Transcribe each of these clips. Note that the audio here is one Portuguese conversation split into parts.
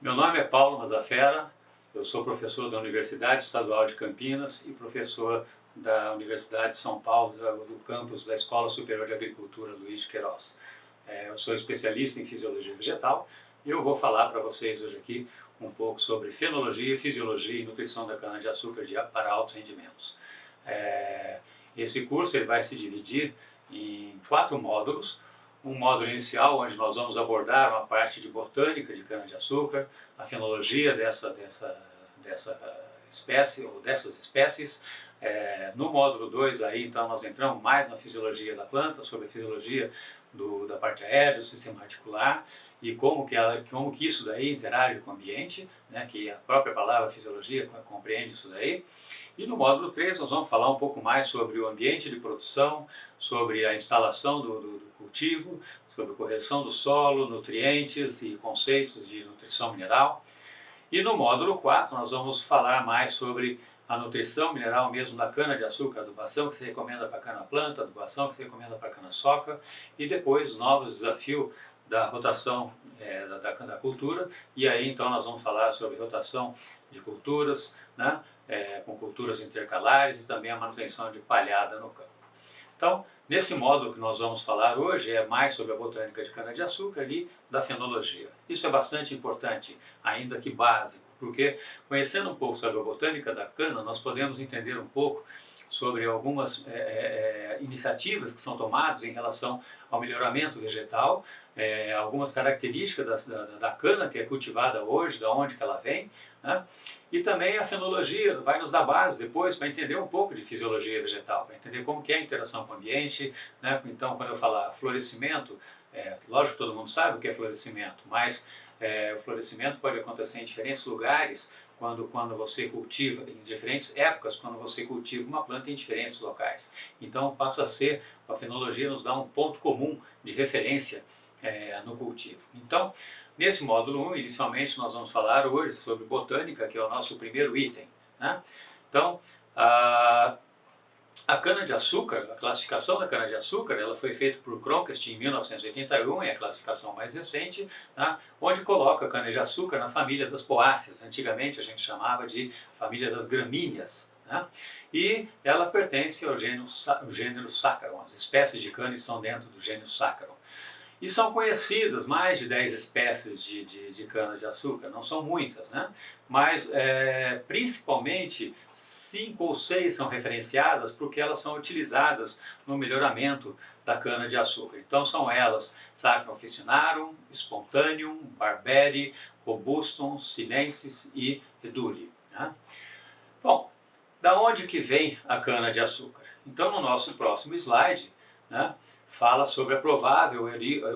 Meu nome é Paulo Mazafera, eu sou professor da Universidade Estadual de Campinas e professor da Universidade de São Paulo, do campus da Escola Superior de Agricultura Luiz de Queiroz. Eu sou especialista em fisiologia vegetal e eu vou falar para vocês hoje aqui um pouco sobre fenologia, fisiologia e nutrição da cana-de-açúcar para altos rendimentos. Esse curso ele vai se dividir em 4 módulos. Um módulo inicial, onde nós vamos abordar uma parte de botânica de cana-de-açúcar, a fenologia dessa espécie ou dessas espécies. No módulo 2, aí, então, nós entramos mais na fisiologia da planta, sobre a fisiologia da parte aérea, do sistema radicular, e como que isso daí interage com o ambiente, né, que a própria palavra fisiologia compreende isso daí. E no módulo 3 nós vamos falar um pouco mais sobre o ambiente de produção, sobre a instalação do cultivo, sobre correção do solo, nutrientes e conceitos de nutrição mineral. E no módulo 4 nós vamos falar mais sobre a nutrição mineral mesmo da cana-de-açúcar, adubação que se recomenda para a cana-planta, adubação que se recomenda para a cana-soca, e depois novos desafios da rotação da cultura, e aí então nós vamos falar sobre rotação de culturas, né, com culturas intercalares e também a manutenção de palhada no campo. Então, nesse módulo que nós vamos falar hoje é mais sobre a botânica de cana-de-açúcar e da fenologia. Isso é bastante importante, ainda que básico, porque conhecendo um pouco sobre a botânica da cana, nós podemos entender um pouco sobre algumas iniciativas que são tomadas em relação ao melhoramento vegetal, algumas características da cana que é cultivada hoje, da onde que ela vem, né? E também a fenologia vai nos dar base depois para entender um pouco de fisiologia vegetal, para entender como que é a interação com o ambiente, né? Então, quando eu falar florescimento, lógico que todo mundo sabe o que é florescimento, mas o florescimento pode acontecer em diferentes lugares, quando você cultiva, em diferentes épocas, quando você cultiva uma planta em diferentes locais. Então passa a ser, a fenologia nos dá um ponto comum de referência no cultivo. Então, nesse módulo 1, inicialmente nós vamos falar hoje sobre botânica, que é o nosso primeiro item, né? Então, a cana-de-açúcar, a classificação da cana-de-açúcar, ela foi feita por Cronquist em 1981, é a classificação mais recente, tá? Onde coloca a cana-de-açúcar na família das poáceas. Antigamente a gente chamava de família das gramíneas, né? E ela pertence ao gênero Saccharum. As espécies de cana estão dentro do gênero Saccharum. E são conhecidas mais de 10 espécies de cana-de-açúcar, não são muitas, né? Mas principalmente 5 ou 6 são referenciadas porque elas são utilizadas no melhoramento da cana-de-açúcar. Então são elas Saccharum officinarum, Spontaneum, Barberi, Robustum, Sinensis e Edule, né? Bom, da onde que vem a cana-de-açúcar? Então no nosso próximo slide, né, fala sobre a provável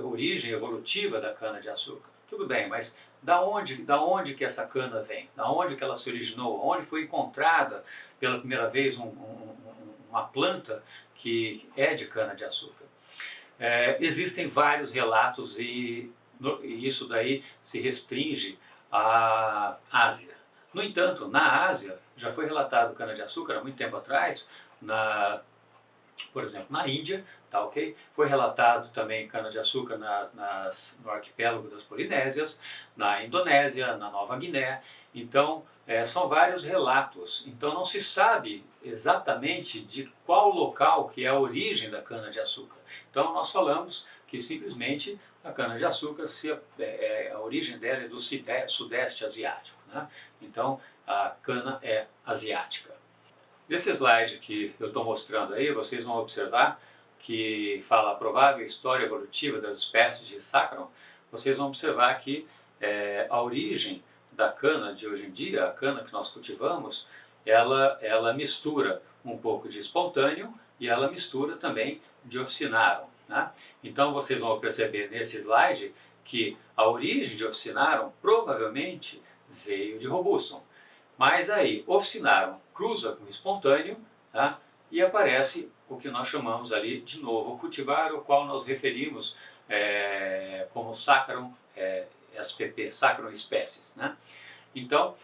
origem evolutiva da cana-de-açúcar. Tudo bem, mas da onde que essa cana vem? Da onde que ela se originou? Onde foi encontrada pela primeira vez uma planta que é de cana-de-açúcar? Existem vários relatos e isso daí se restringe à Ásia. No entanto, na Ásia já foi relatado cana-de-açúcar há muito tempo atrás, por exemplo, na Índia, tá, ok? Foi relatado também cana-de-açúcar no arquipélago das Polinésias, na Indonésia, na Nova Guiné. Então, são vários relatos. Então, não se sabe exatamente de qual local que é a origem da cana-de-açúcar. Então, nós falamos que simplesmente a cana-de-açúcar, a origem dela é do sudeste asiático, né? Então, a cana é asiática. Nesse slide que eu estou mostrando aí, vocês vão observar que fala a provável história evolutiva das espécies de Saccharum. Vocês vão observar que a origem da cana de hoje em dia, a cana que nós cultivamos, ela mistura um pouco de Spontaneum e ela mistura também de Officinarum, né? Então vocês vão perceber nesse slide que a origem de Officinarum provavelmente veio de Robustum. Mas aí, Officinarum cruza com Spontaneum, tá? E aparece o que nós chamamos ali de novo cultivar, o qual nós referimos como Saccharum spp, Saccharum espécies, né? Então,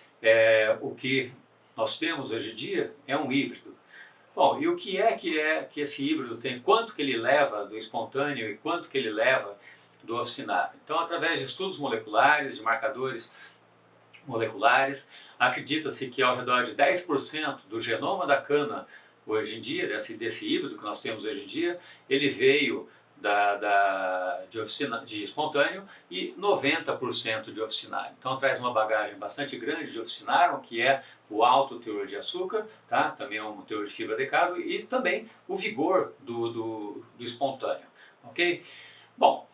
o que nós temos hoje em dia é um híbrido. Bom, e o que que esse híbrido tem? Quanto que ele leva do espontâneo e quanto que ele leva do officinarum? Então, através de estudos moleculares, de marcadores moleculares. Acredita-se que ao redor de 10% do genoma da cana hoje em dia, desse híbrido que nós temos hoje em dia, ele veio de espontâneo e 90% de oficinário. Então traz uma bagagem bastante grande de oficinário, que é o alto teor de açúcar, tá? Também é um teor de fibra decado e também o vigor do espontâneo. Ok? Bom,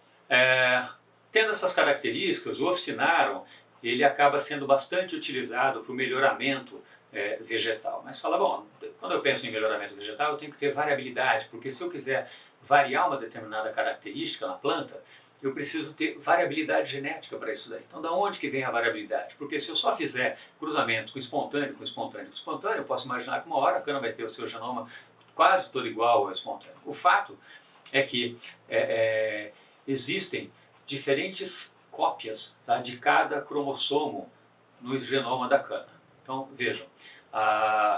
tendo essas características, o oficinarum ele acaba sendo bastante utilizado para o melhoramento vegetal. Mas fala, bom, quando eu penso em melhoramento vegetal, eu tenho que ter variabilidade, porque se eu quiser variar uma determinada característica na planta, eu preciso ter variabilidade genética para isso daí. Então, da onde que vem a variabilidade? Porque se eu só fizer cruzamentos com espontâneo, eu posso imaginar que uma hora a cana vai ter o seu genoma quase todo igual ao espontâneo. O fato é que existem diferentes cópias, tá, de cada cromossomo no genoma da cana. Então, vejam,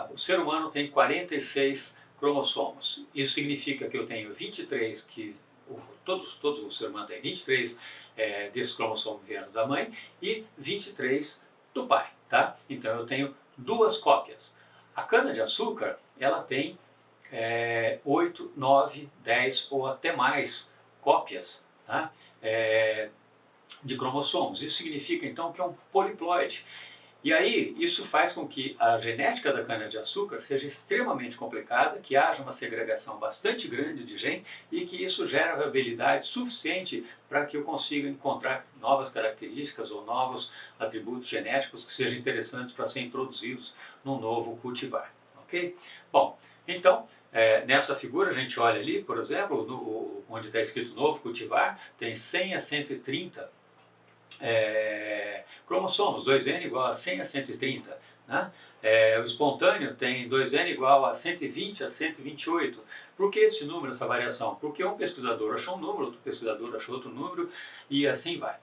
o ser humano tem 46 cromossomos. Isso significa que eu tenho 23, todos o ser humano tem 23 desses cromossomos vieram da mãe e 23 do pai, tá? Então eu tenho duas cópias. A cana-de-açúcar, ela tem 8, 9, 10 ou até mais cópias, tá? De cromossomos. Isso significa então que é um poliploide. E aí, isso faz com que a genética da cana-de-açúcar seja extremamente complicada, que haja uma segregação bastante grande de gene e que isso gera variabilidade suficiente para que eu consiga encontrar novas características ou novos atributos genéticos que sejam interessantes para serem introduzidos num novo cultivar. Ok? Bom, então, nessa figura a gente olha ali, por exemplo, onde está escrito novo cultivar, tem 100 a 130 cromossomos, 2N igual a 100 a 130. Né? O espontâneo tem 2N igual a 120 a 128. Por que esse número, essa variação? Porque um pesquisador achou um número, outro pesquisador achou outro número e assim vai.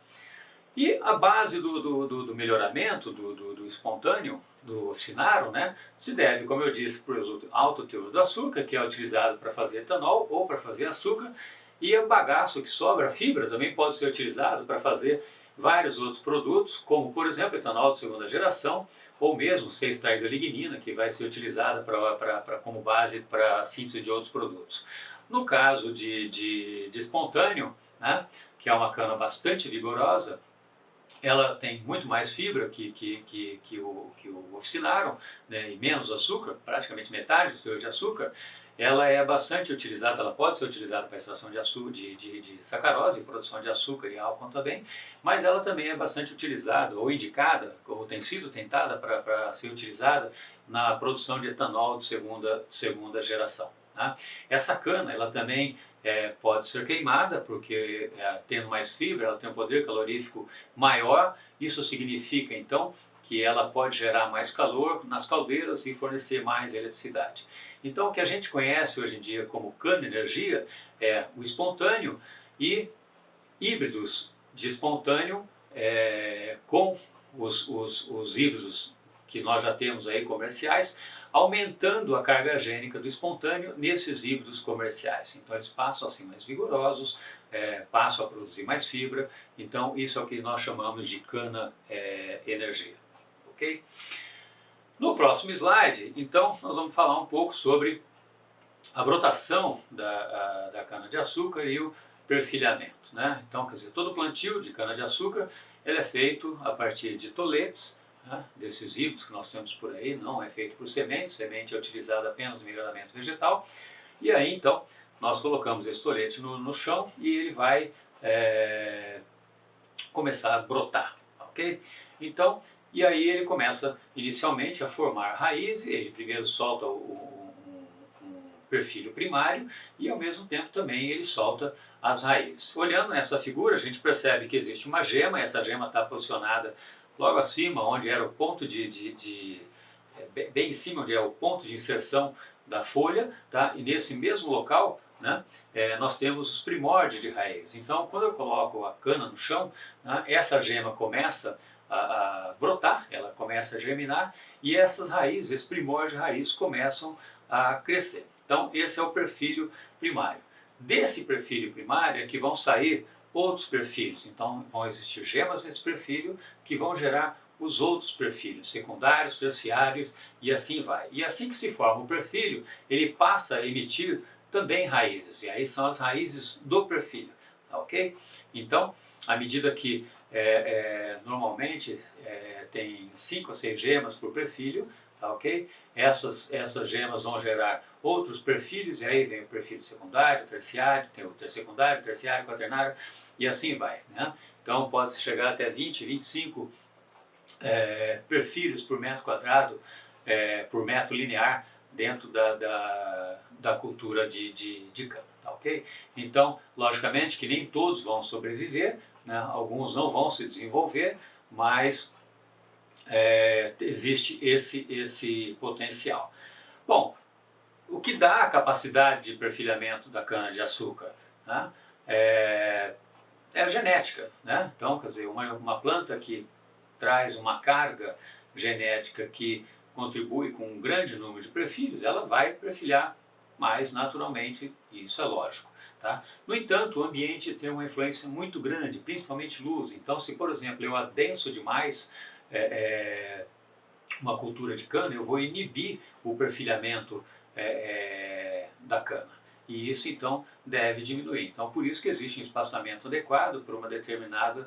E a base do melhoramento do espontâneo, do oficinarum, né, se deve, como eu disse, pelo alto teor do açúcar, que é utilizado para fazer etanol ou para fazer açúcar, e o bagaço que sobra, a fibra, também pode ser utilizado para fazer vários outros produtos, como por exemplo etanol de segunda geração, ou mesmo ser extraído a lignina, que vai ser utilizada como base para a síntese de outros produtos. No caso de espontâneo, né, que é uma cana bastante vigorosa, ela tem muito mais fibra que o oficinarum, né, e menos açúcar, praticamente metade do teor de açúcar. Ela é bastante utilizada, ela pode ser utilizada para extração de açúcar, de sacarose, produção de açúcar e álcool também, mas ela também é bastante utilizada ou indicada, ou tem sido tentada para ser utilizada na produção de etanol de segunda geração. Tá? Essa cana, ela também pode ser queimada, porque tendo mais fibra, ela tem um poder calorífico maior. Isso significa então que ela pode gerar mais calor nas caldeiras e fornecer mais eletricidade. Então o que a gente conhece hoje em dia como cana-energia é o espontâneo e híbridos de espontâneo com os híbridos que nós já temos aí comerciais, aumentando a carga gênica do espontâneo nesses híbridos comerciais. Então eles passam a ser mais vigorosos, passam a produzir mais fibra, então isso é o que nós chamamos de cana-energia. Ok? No próximo slide, então, nós vamos falar um pouco sobre a brotação da cana-de-açúcar e o perfilhamento. Né? Então, quer dizer, todo plantio de cana-de-açúcar ele é feito a partir de toletes, né, desses híbridos que nós temos por aí, não é feito por semente, semente é utilizada apenas no melhoramento vegetal. E aí, então, nós colocamos esse tolete no chão e ele vai começar a brotar. Ok? Então, e aí ele começa inicialmente a formar raiz, ele primeiro solta um perfilho primário e ao mesmo tempo também ele solta as raízes. Olhando nessa figura a gente percebe que existe uma gema, e essa gema está posicionada logo acima, onde era o ponto bem em cima, onde é o ponto de inserção da folha, tá? E nesse mesmo local, né, nós temos os primórdios de raiz. Então quando eu coloco a cana no chão, né, essa gema começa a brotar, ela começa a germinar e essas raízes, esse primórdio de raiz começam a crescer. Então esse é o perfilho primário. Desse perfilho primário é que vão sair outros perfilhos, então vão existir gemas nesse perfilho que vão gerar os outros perfilhos, secundários, terciários e assim vai. E assim que se forma o perfilho, ele passa a emitir também raízes, e aí são as raízes do perfilho, tá ok? Então, à medida que normalmente tem 5 a 6 gemas por perfilho, tá ok? Essas gemas vão gerar outros perfilhos, e aí vem o perfilho secundário, terciário, tem o tersecundário, terciário, quaternário, e assim vai, né? Então pode chegar até 20, 25 perfilhos por metro quadrado, por metro linear, dentro da cultura de cana, tá ok? Então, logicamente que nem todos vão sobreviver, né? Alguns não vão se desenvolver, mas existe esse potencial. Bom, o que dá a capacidade de perfilhamento da cana-de-açúcar, né? É a genética, né? Então, quer dizer, uma planta que traz uma carga genética que contribui com um grande número de perfilhos, ela vai perfilhar mais naturalmente, e isso é lógico. Tá? No entanto, o ambiente tem uma influência muito grande, principalmente luz. Então, se por exemplo eu adenso demais uma cultura de cana, eu vou inibir o perfilhamento da cana. E isso então deve diminuir. Então por isso que existe um espaçamento adequado para uma determinada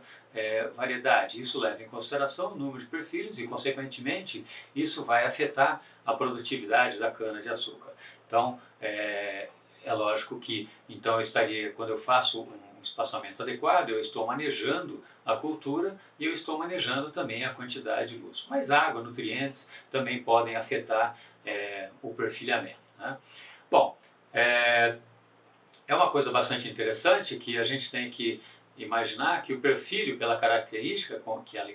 variedade. Isso leva em consideração o número de perfilhos e consequentemente isso vai afetar a produtividade da cana-de-açúcar. Então é lógico que então eu estaria, quando eu faço um espaçamento adequado, eu estou manejando a cultura e eu estou manejando também a quantidade de luz. Mas água, nutrientes também podem afetar o perfilhamento, né? Bom, é uma coisa bastante interessante que a gente tem que imaginar que o perfilho, pela característica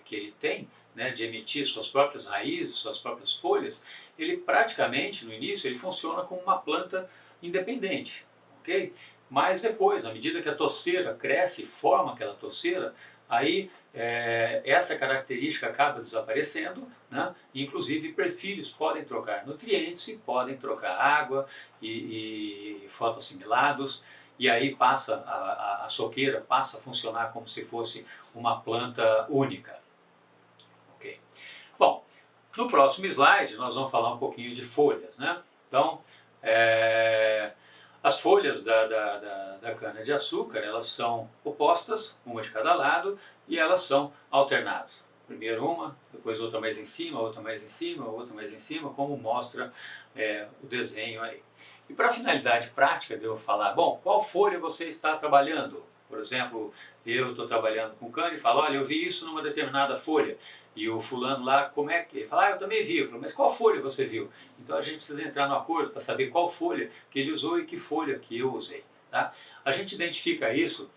que ele tem, né, de emitir suas próprias raízes, suas próprias folhas, ele praticamente, no início, ele funciona como uma planta independente, ok? Mas depois, à medida que a toceira cresce e forma aquela toceira, aí essa característica acaba desaparecendo, né? Inclusive perfilhos podem trocar nutrientes e podem trocar água e fotoassimilados, e aí passa a soqueira passa a funcionar como se fosse uma planta única. Okay. Bom, no próximo slide nós vamos falar um pouquinho de folhas, né? Então, as folhas da cana-de-açúcar, elas são opostas, uma de cada lado, e elas são alternadas. Primeiro uma, depois outra mais em cima, outra mais em cima, outra mais em cima, como mostra o desenho aí. E para finalidade prática de eu falar, bom, qual folha você está trabalhando? Por exemplo, eu estou trabalhando com cana e falo, olha, eu vi isso numa determinada folha. E o fulano lá, como é que? Ele fala, eu também vi. Eu falo, mas qual folha você viu? Então a gente precisa entrar no acordo para saber qual folha que ele usou e que folha que eu usei. Tá? A gente identifica isso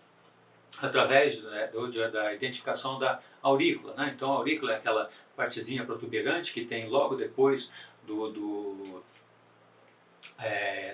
através da identificação da aurícula, né? Então a aurícula é aquela partezinha protuberante que tem logo depois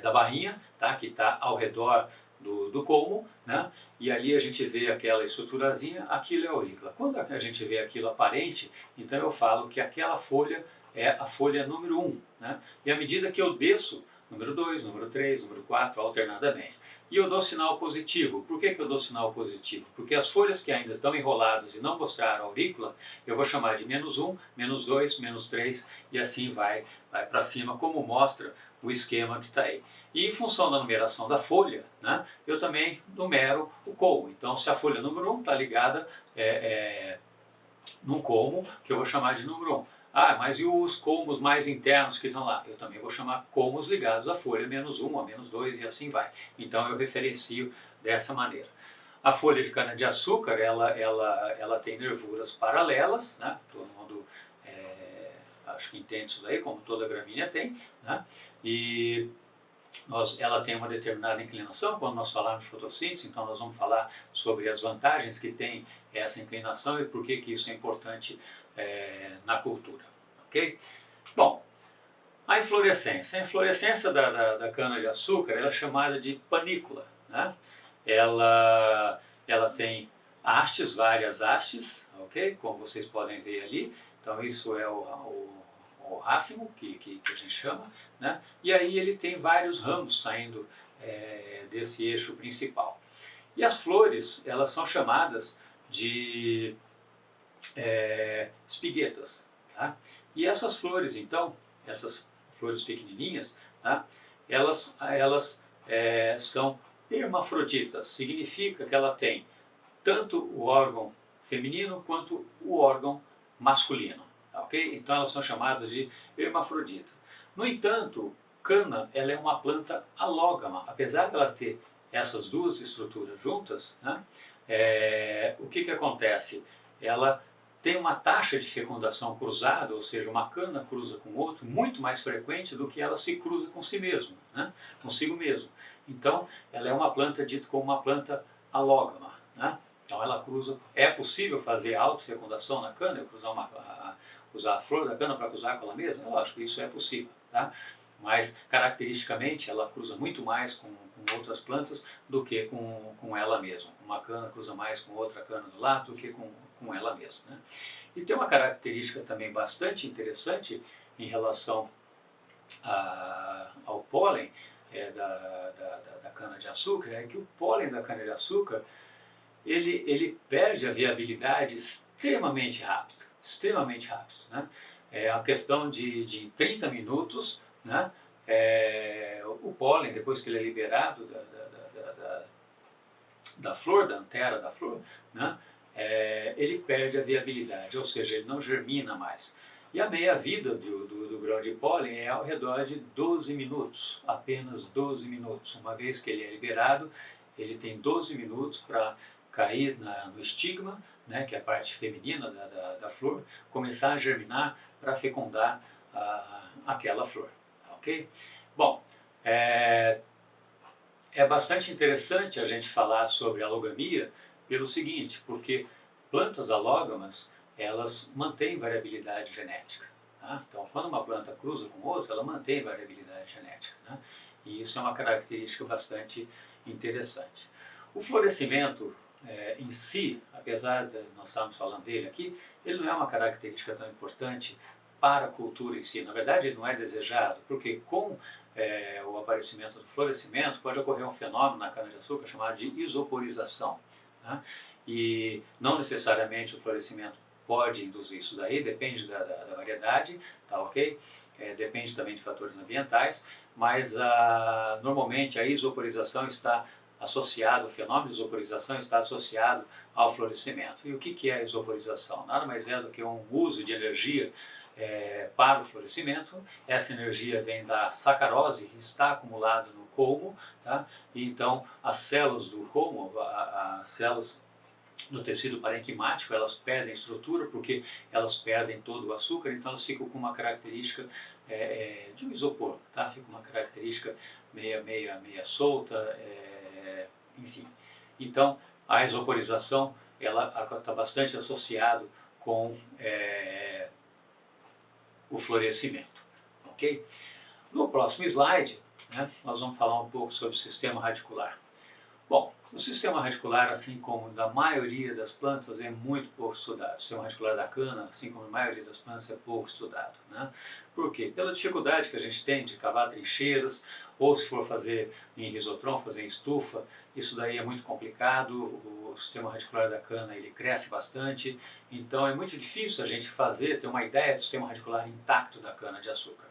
da bainha, tá? Que está ao redor do colmo, né? E ali a gente vê aquela estruturazinha, aquilo é a aurícula. Quando a gente vê aquilo aparente, então eu falo que aquela folha é a folha número 1, né? E à medida que eu desço, número 2, número 3, número 4, alternadamente. E eu dou sinal positivo. Por que eu dou sinal positivo? Porque as folhas que ainda estão enroladas e não mostraram a aurícula, eu vou chamar de menos 1, menos 2, menos 3 e assim vai para cima, como mostra o esquema que está aí. E em função da numeração da folha, né, eu também numero o colmo. Então se a folha número 1 está ligada num colmo, que eu vou chamar de número 1. Ah, mas e os colmos mais internos que estão lá? Eu também vou chamar colmos ligados à folha menos 1, a menos 2 e assim vai. Então eu referencio dessa maneira. A folha de cana-de-açúcar, ela tem nervuras paralelas, né? Todo mundo acho que entende isso daí, como toda gramínea tem, né? E ela tem uma determinada inclinação, quando nós falarmos de fotossíntese, então nós vamos falar sobre as vantagens que tem essa inclinação e por que isso é importante na cultura, ok? Bom, a inflorescência. A inflorescência da cana-de-açúcar é chamada de panícula, né? Ela tem hastes, várias hastes, ok? Como vocês podem ver ali, então isso é o racimo, que a gente chama, né? E aí ele tem vários ramos saindo desse eixo principal. E as flores, elas são chamadas de espiguetas. Tá? E essas flores, então, essas flores pequenininhas, tá? elas são hermafroditas, significa que ela tem tanto o órgão feminino quanto o órgão masculino. Tá, ok? Então elas são chamadas de hermafrodita. No entanto, cana ela é uma planta alógama, apesar de ela ter essas duas estruturas juntas, né? O que acontece? Ela tem uma taxa de fecundação cruzada, ou seja, uma cana cruza com outro, muito mais frequente do que ela se cruza com si mesma, né? Consigo mesmo. Então, ela é uma planta dita como uma planta alógama, né? Então, ela cruza. É possível fazer autofecundação na cana, usar a flor da cana para cruzar com ela mesma? É lógico, isso é possível, tá? Mas, caracteristicamente, ela cruza muito mais com outras plantas do que com ela mesma. Uma cana cruza mais com outra cana do lado do que com ela mesma, né? E tem uma característica também bastante interessante em relação ao pólen da cana-de-açúcar, é que o pólen da cana-de-açúcar ele perde a viabilidade extremamente rápido, né? É uma questão de 30 minutos, né? O pólen, depois que ele é liberado da flor, da antera da flor, né? Ele perde a viabilidade, ou seja, ele não germina mais. E a meia-vida do grão de pólen é ao redor de 12 minutos, apenas 12 minutos. Uma vez que ele é liberado, ele tem 12 minutos para cair no estigma, né, que é a parte feminina da flor, começar a germinar para fecundar aquela flor. Ok? Bom, é bastante interessante a gente falar sobre alogamia pelo seguinte, porque plantas alógamas, elas mantêm variabilidade genética. Tá? Então, quando uma planta cruza com outra, ela mantém variabilidade genética. Né? E isso é uma característica bastante interessante. O florescimento em si, apesar de nós estarmos falando dele aqui, ele não é uma característica tão importante para a cultura em si. Na verdade, ele não é desejado, porque com o aparecimento do florescimento pode ocorrer um fenômeno na cana-de-açúcar chamado de isoporização. Tá? E não necessariamente o florescimento pode induzir isso daí, depende da variedade, tá ok? Depende também de fatores ambientais, mas normalmente a isoporização está associado, o fenômeno de isoporização está associado ao florescimento. E o que é a isoporização? Nada mais é do que um uso de energia para o florescimento. Essa energia vem da sacarose que está acumulada no colmo, tá? E então as células do colmo, as células do tecido parenquimático, elas perdem estrutura porque elas perdem todo o açúcar, então elas ficam com uma característica de um isopor, tá? Fica uma característica meia solta, enfim. Então a isoporização ela está bastante associado com o florescimento, ok? No próximo slide, né, nós vamos falar um pouco sobre o sistema radicular. Bom, o sistema radicular, assim como da maioria das plantas, é muito pouco estudado. O sistema radicular da cana, assim como a maioria das plantas, é pouco estudado. Né? Por quê? Pela dificuldade que a gente tem de cavar trincheiras, ou se for fazer em risotron, fazer em estufa, isso daí é muito complicado. O sistema radicular da cana ele cresce bastante, então é muito difícil a gente ter uma ideia do sistema radicular intacto da cana-de-açúcar.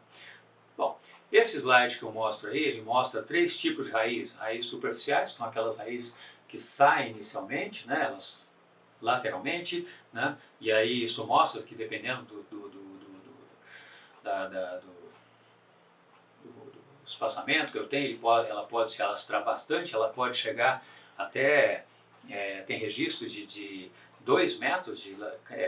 Bom, esse slide que eu mostro aí, ele mostra 3 tipos de raízes. Raízes superficiais, que são aquelas raízes que saem inicialmente, né, elas lateralmente, né, e aí isso mostra que dependendo do espaçamento que eu tenho, ela pode se alastrar bastante, ela pode chegar até, tem registros de 2 metros de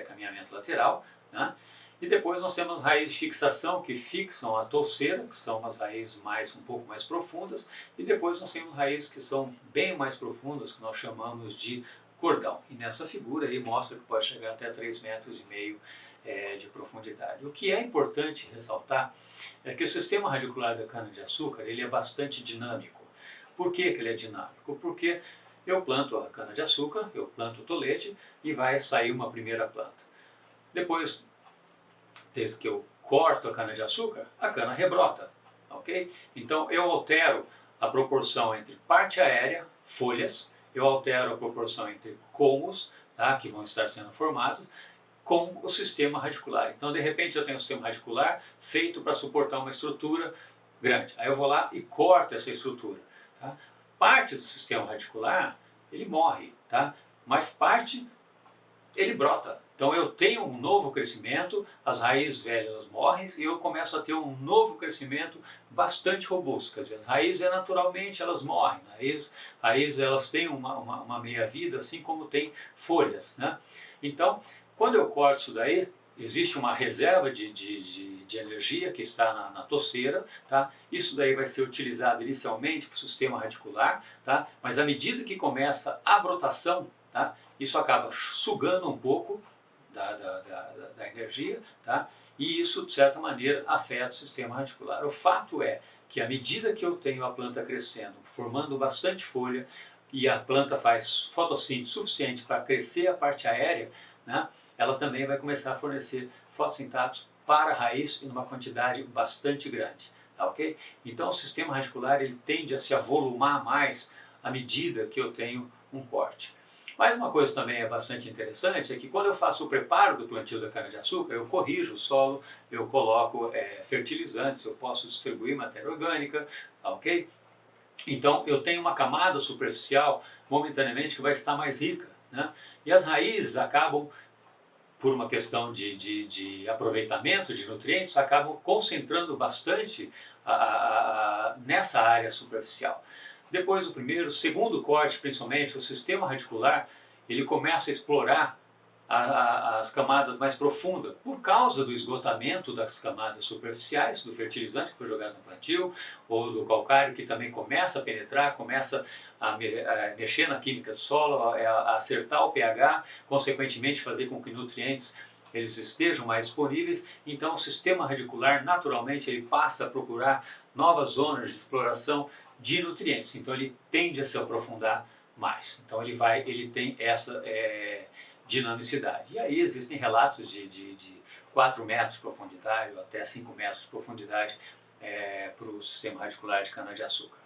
caminhamento lateral, né? E depois nós temos raízes de fixação que fixam a touceira, que são umas raízes um pouco mais profundas, e depois nós temos raízes que são bem mais profundas, que nós chamamos de cordão. E nessa figura aí mostra que pode chegar até 3,5 metros de profundidade. O que é importante ressaltar é que o sistema radicular da cana-de-açúcar ele é bastante dinâmico. Por que ele é dinâmico? Porque eu planto a cana-de-açúcar, eu planto o tolete e vai sair uma primeira planta. Depois, desde que eu corto a cana-de-açúcar, a cana rebrota, ok? Então eu altero a proporção entre parte aérea, folhas, eu altero a proporção entre colmos, tá, que vão estar sendo formados, com o sistema radicular. Então, de repente, eu tenho um sistema radicular feito para suportar uma estrutura grande. Aí eu vou lá e corto essa estrutura. Tá? Parte do sistema radicular, ele morre, tá? Mas parte, ele brota. Então eu tenho um novo crescimento, as raízes velhas morrem e eu começo a ter um novo crescimento bastante robusto. Quer dizer, as raízes naturalmente elas morrem, raízes elas têm uma meia-vida, assim como tem folhas, né? Então, quando eu corto isso daí, existe uma reserva de energia que está na toceira, tá? Isso daí vai ser utilizado inicialmente para o sistema radicular, tá? Mas à medida que começa a brotação, tá? Isso acaba sugando um pouco da energia, tá? E isso, de certa maneira, afeta o sistema radicular. O fato é que à medida que eu tenho a planta crescendo, formando bastante folha, e a planta faz fotossíntese suficiente para crescer a parte aérea, né? Ela também vai começar a fornecer fotossintáticos para a raiz em uma quantidade bastante grande. Tá, ok? Então o sistema radicular ele tende a se avolumar mais à medida que eu tenho um corte. Mas uma coisa também é bastante interessante é que quando eu faço o preparo do plantio da cana-de-açúcar, eu corrijo o solo, eu coloco fertilizantes, eu posso distribuir matéria orgânica, tá, ok? Então eu tenho uma camada superficial momentaneamente que vai estar mais rica, né? E as raízes acabam, por uma questão de aproveitamento de nutrientes, acabam concentrando bastante nessa área superficial. Depois do primeiro, segundo corte, principalmente, o sistema radicular, ele começa a explorar as camadas mais profundas, por causa do esgotamento das camadas superficiais, do fertilizante que foi jogado no plantio, ou do calcário que também começa a penetrar, começa a mexer na química do solo, a acertar o pH, consequentemente fazer com que nutrientes eles estejam mais disponíveis. Então o sistema radicular naturalmente ele passa a procurar novas zonas de exploração de nutrientes, então ele tende a se aprofundar mais, então ele tem essa dinamicidade. E aí existem relatos de 4 metros de profundidade ou até 5 metros de profundidade para o sistema radicular de cana-de-açúcar.